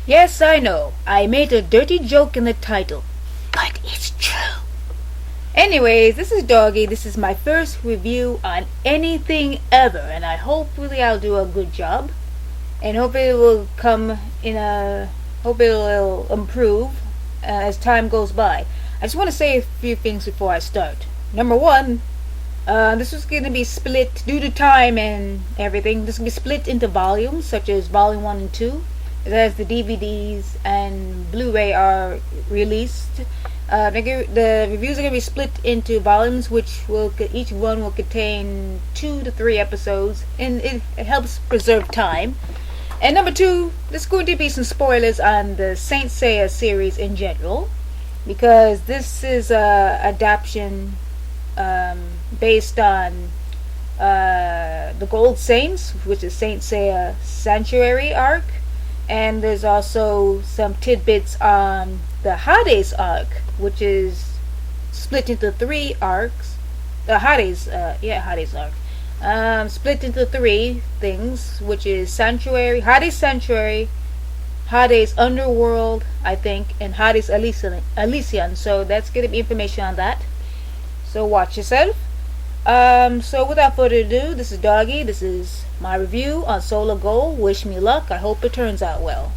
Yes, I know. I made a dirty joke in the title. But it's true. Anyways, this is Doggie. This is my first review on anything ever. And I hopefully I'll do a good job. And hope it will hope it will improve as time goes by. I just want to say a few things before I start. Number one, this is going to be split due to time and everything. This will be split into volumes, such as volume 1 and 2. As the DVDs and Blu-ray are released. The reviews are going to be split into volumes, each one will contain 2 to 3 episodes, and it helps preserve time. And number 2, there's going to be some spoilers on the Saint Seiya series in general, because this is a adaptation based on the Gold Saints, which is Saint Seiya Sanctuary arc. And there's also some tidbits on the Hades arc, which is split into 3 arcs. The Hades arc. Split into 3 things, which is Hades Underworld, I think, and Hades Elysian. So that's going to be information on that. So watch yourself. So without further ado, this is Doggie. This is my review on Soul of Gold. Wish me luck. I hope it turns out well.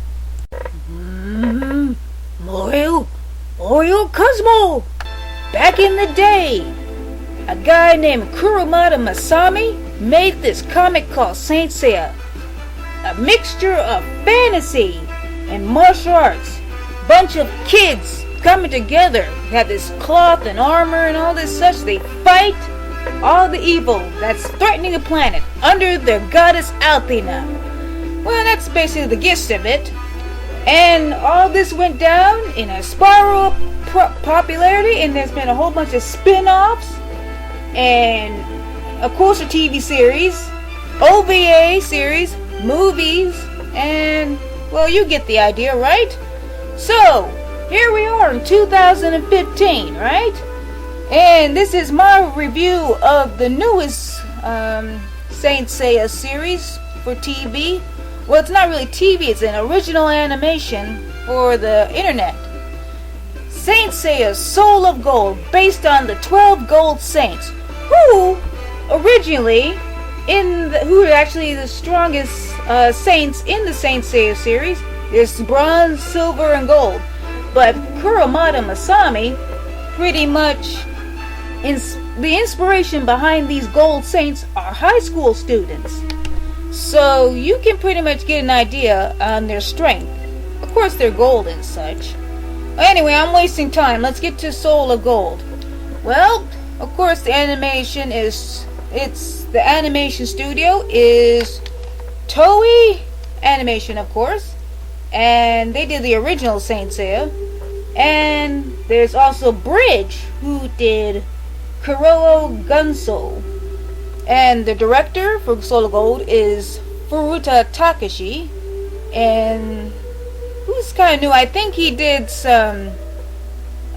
Morio Cosmo! Back in the day, a guy named Kurumada Masami made this comic called Saint Seiya. A mixture of fantasy and martial arts. Bunch of kids coming together. Have this cloth and armor and all this such. They fight all the evil that's threatening the planet under the goddess Athena. Well, that's basically the gist of it. And all this went down in a spiral of popularity, and there's been a whole bunch of spin-offs, and of course a TV series, OVA series, movies, and well, you get the idea, right? So, here we are in 2015, right? And this is my review of the newest Saint Seiya series for TV. Well, it's not really TV, it's an original animation for the internet. Saint Seiya Soul of Gold, based on the 12 Gold Saints, who are actually the strongest saints in the Saint Seiya series. There's bronze, silver, and gold. But Kurumada Masami pretty much the inspiration behind these gold saints are high school students. So you can pretty much get an idea on their strength. Of course they're gold and such. Anyway, I'm wasting time. Let's get to Soul of Gold. Well, of course the animation studio is Toei Animation, of course. And they did the original Saint Seiya. And there's also Bridge, who did Kuroo Gunso. And the director for Soul of Gold is Furuta Takashi. And who's kind of new? I think he did some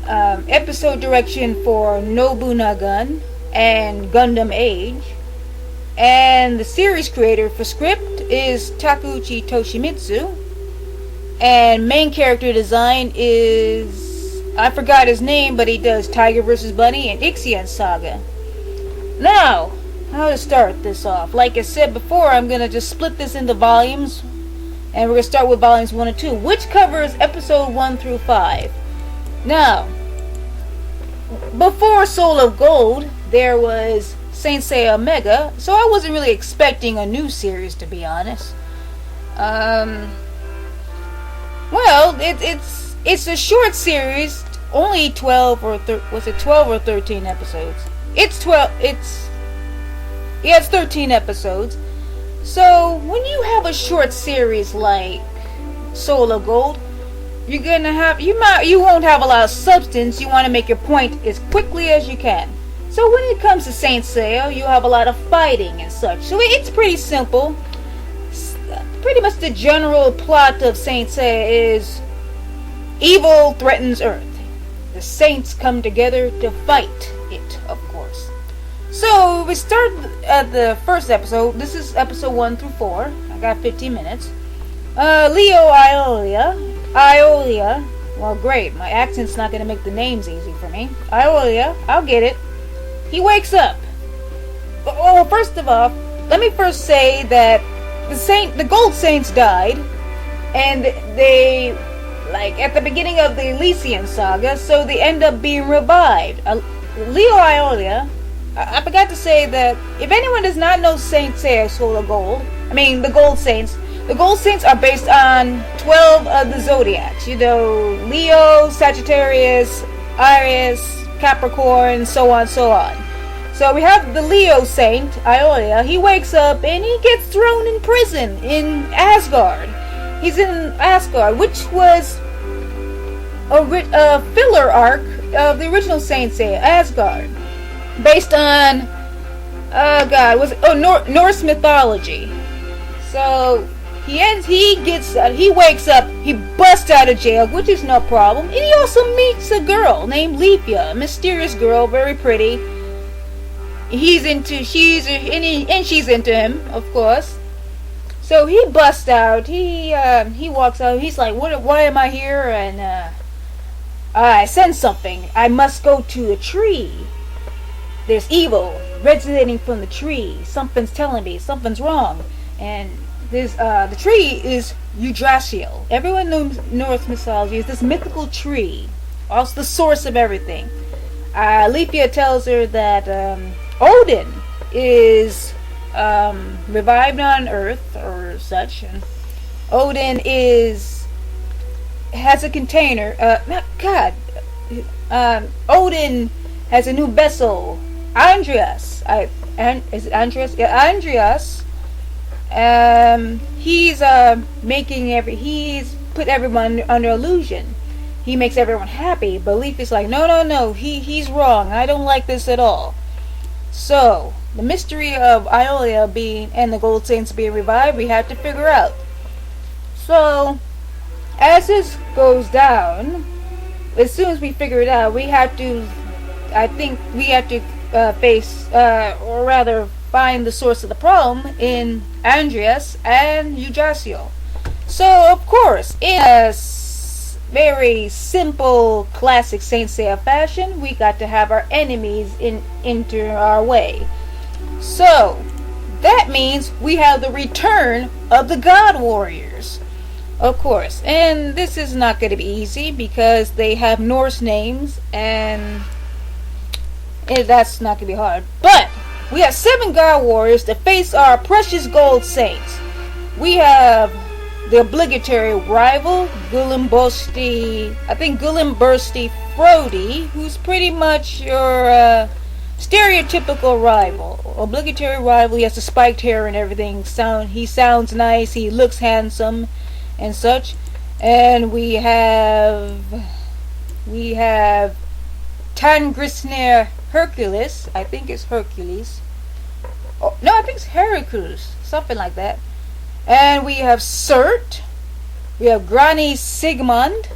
episode direction for Nobunagun and Gundam Age. And the series creator for script is Takuchi Toshimitsu. And main character design is, I forgot his name, but he does Tiger vs. Bunny and Ixion Saga. Now, how to start this off? Like I said before, I'm going to just split this into volumes. And we're going to start with volumes 1 and 2, which covers episode 1 through 5. Now, before Soul of Gold, there was Saint Seiya Omega, so I wasn't really expecting a new series, to be honest. Well, it's a short series, only 12 or 13 episodes? It's 13 episodes. So when you have a short series like Soul of Gold, you won't have a lot of substance. You want to make your point as quickly as you can. So when it comes to Saint Seiya, you have a lot of fighting and such. So it's pretty simple. Pretty much the general plot of Saint Seiya is evil threatens Earth. The saints come together to fight it, of course. So we start at the first episode. This is episode 1 through 4. I got 15 minutes. Leo Iolia Iolia. Well, great. My accent's not gonna make the names easy for me. Iolia. I'll get it. He wakes up. Oh, first of all, let me first say that the Gold Saints died, and they, like, at the beginning of the Elysian saga, so they end up being revived. Leo Iolia. I forgot to say that if anyone does not know Saint Seiya, Soul of Gold, the Gold Saints. The Gold Saints are based on 12 of the zodiacs. You know, Leo, Sagittarius, Aries, Capricorn, so on, so on. So we have the Leo Saint, Iolia. He wakes up and he gets thrown in prison in Asgard. He's in Asgard, which was a filler arc of the original Saint Seiya, Asgard, based on Norse mythology. So he wakes up, he busts out of jail, which is no problem, and he also meets a girl named Lyfia, a mysterious girl, very pretty. She's into him, of course. So he busts out. He walks out. He's like, why am I here? And I sense something. I must go to a tree. There's evil resonating from the tree. Something's telling me something's wrong. And the tree is Yggdrasil. Everyone knows Norse mythology is this mythical tree, also the source of everything. Lyfia tells her that Odin is revived on Earth or such, and Odin has a container. Odin has a new vessel, Andreas. Is it Andreas? Yeah, Andreas. He's put everyone under illusion. He makes everyone happy, but Leaf is like, no, he's wrong. I don't like this at all. So, the mystery of Iolia and the Gold Saints being revived, we have to figure out. So, as this goes down, as soon as we figure it out, we have to find the source of the problem in Andreas and Yggdrasil. So, of course, in a very simple, classic Saint Seiya fashion, we got to have our enemies enter our way. So, that means we have the return of the God Warriors. Of course, and this is not going to be easy because they have Norse names, and that's not going to be hard. But we have 7 God Warriors to face our precious Gold Saints. We have the obligatory rival, Gulimbursti Frodi, who's pretty much your stereotypical rival. Obligatory rival, he has the spiked hair and everything. He sounds nice, he looks handsome and such. And we have Tangrisner Hercules. I think it's Hercules. Oh, no, I think it's Hercules. Something like that. And we have Surt. We have Grani Sigmund.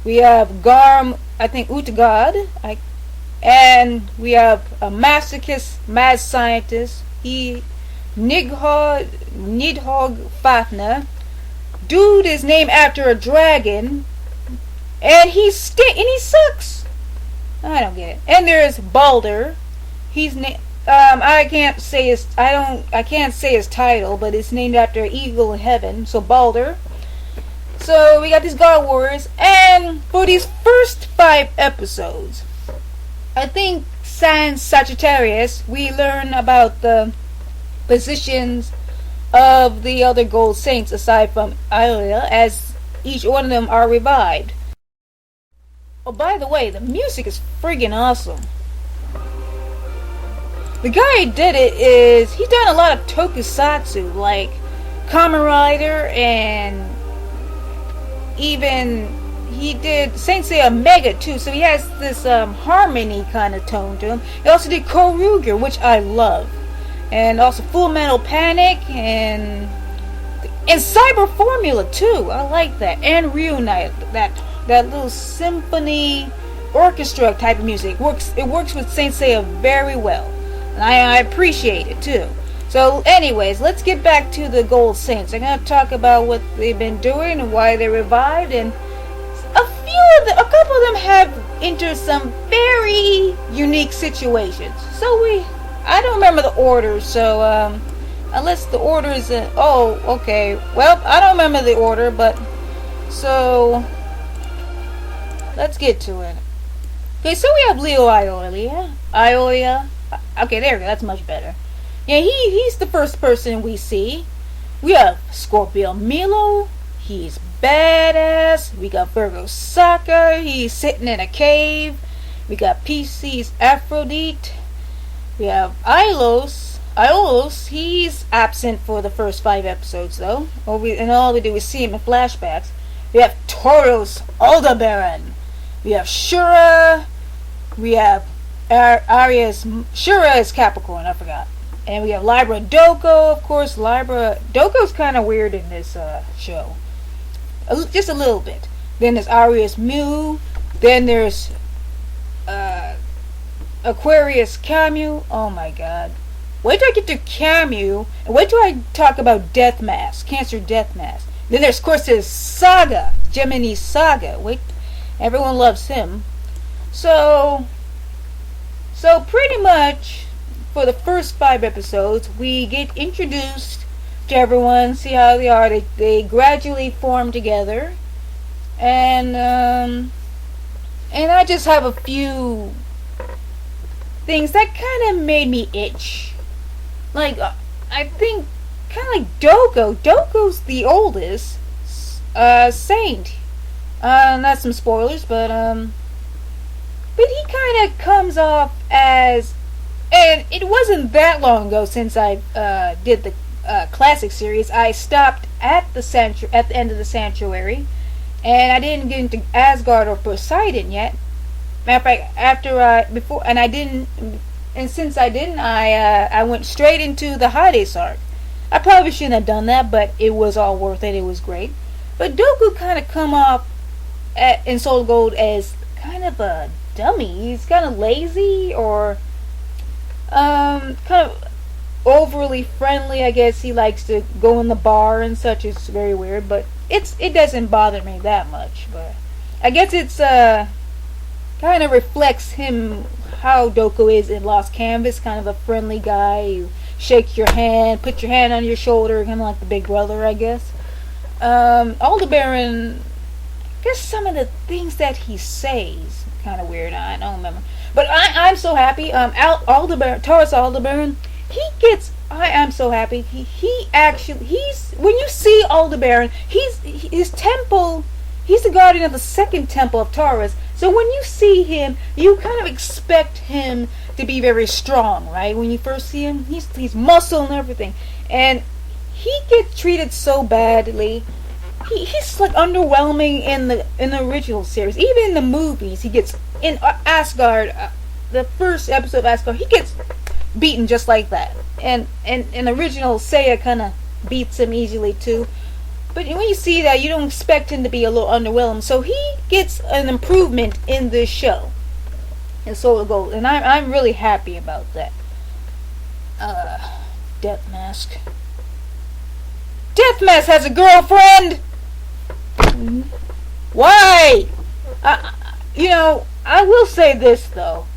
We have Garm, I think Utgard. And we have a masochist mad scientist. Nidhogg Fafnir. Dude is named after a dragon. And he sucks. I don't get it. And there's Balder. He's I can't say his title, but it's named after an eagle in heaven, so Balder. So we got these God Warriors, and for these first 5 episodes, I think Saint Sagittarius, we learn about the positions of the other Gold Saints aside from Iolia, as each one of them are revived. Oh, by the way, the music is friggin' awesome. The guy who did it he's done a lot of tokusatsu, like Kamen Rider, and even he did Saint Seiya Mega too, so he has this harmony kind of tone to him. He also did Koruger, which I love, and also Full Metal Panic, and Cyber Formula too. I like that, and Reunite, that little symphony orchestra type of music. It works with Saint Seiya very well. And I appreciate it too. So, anyways, let's get back to the Gold Saints. I'm gonna talk about what they've been doing and why they revived, and a couple of them have entered some very unique situations. So I don't remember the order. So unless the order is oh, okay. Well, I don't remember the order, but so let's get to it. Okay, so we have Iolia. Okay, there we go. That's much better. Yeah, he's the first person we see. We have Scorpio Milo. He's badass. We got Virgo Saka. He's sitting in a cave. We got PC's Aphrodite. We have Ilos. He's absent for the first 5 episodes, though. All we do is see him in flashbacks. We have Tauros Aldebaran. We have Shura. We have Arias. Shura is Capricorn, I forgot. And we have Libra Doko, of course. Doko's kind of weird in this show. Just a little bit. Then there's Arias Mu. Then there's Aquarius Camus. Oh my god. Wait till I get to Camus. And wait till I talk about Death Mask. Cancer Death Mask. Then there's, of course, there's Saga. Gemini Saga. Wait. Everyone loves him. So pretty much for the first 5 episodes, we get introduced to everyone, see how they are. They gradually form together, and I just have a few things that kind of made me itch. Like I think kind of like Doko. Doko's the oldest saint. Not some spoilers, but he kind of comes off as, and it wasn't that long ago since I did the classic series. I stopped at the end of the sanctuary, and I didn't get into Asgard or Poseidon yet. Matter of fact, since I didn't, I went straight into the Hades arc. I probably shouldn't have done that, but it was all worth it. It was great. But Doku kind of come off in Soul Gold as kind of a dummy. He's kind of lazy, or kind of overly friendly. I guess he likes to go in the bar and such. It's very weird, but it doesn't bother me that much. But I guess it's kind of reflects him, how Doku is in Lost Canvas. Kind of a friendly guy. You shake your hand, put your hand on your shoulder, kind of like the big brother, I guess. Aldebaran, I guess some of the things that he says kind of weird. I don't remember, but I'm so happy. Taurus Aldebaran, I'm so happy. He's when you see Aldebaran, his temple. He's the guardian of the second temple of Taurus. So when you see him, you kind of expect him to be very strong, right? When you first see him, he's muscle and everything, and he gets treated so badly. He's like underwhelming in the original series. Even in the movies, he gets in Asgard. The first episode of Asgard, he gets beaten just like that. And original Seiya kind of beats him easily too. But when you see that, you don't expect him to be a little underwhelmed. So he gets an improvement in this show, in Soul Gold, and I'm really happy about that. Death Mask. Death Mask has a girlfriend. Why? I will say this though.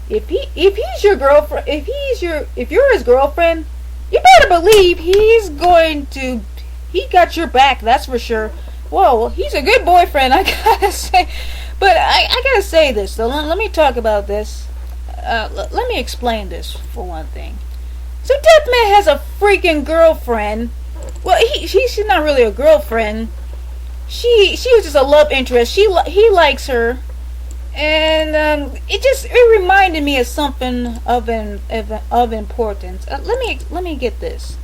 If he's your girlfriend, if you're his girlfriend, you better believe he got your back. That's for sure. Whoa, he's a good boyfriend, I gotta say. But I gotta say this though. Let me talk about this. Let me explain this for one thing. So Deathman has a freaking girlfriend. Well, she's not really a girlfriend. She was just a love interest. He likes her, and it reminded me of something of importance. Let me get this.